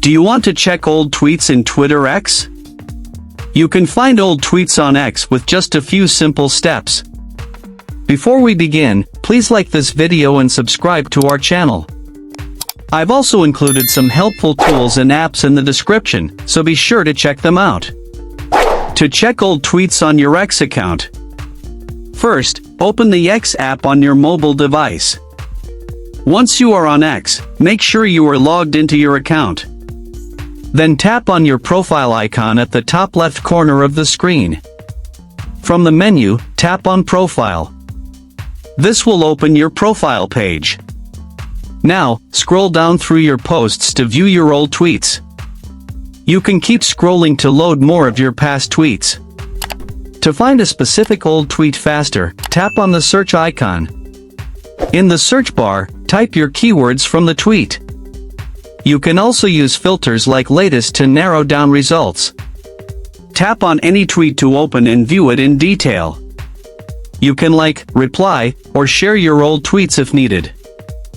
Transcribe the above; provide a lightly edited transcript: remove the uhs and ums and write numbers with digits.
Do you want to check old tweets in Twitter X? You can find old tweets on X with just a few simple steps. Before we begin, please like this video and subscribe to our channel. I've also included some helpful tools and apps in the description, so be sure to check them out. To check old tweets on your X account. First, open the X app on your mobile device. Once you are on X, make sure you are logged into your account. Then tap on your profile icon at the top left corner of the screen. From the menu, tap on Profile. This will open your profile page. Now, scroll down through your posts to view your old tweets. You can keep scrolling to load more of your past tweets. To find a specific old tweet faster, tap on the search icon. In the search bar, type your keywords from the tweet. You can also use filters like latest to narrow down results. Tap on any tweet to open and view it in detail. You can like, reply, or share your old tweets if needed.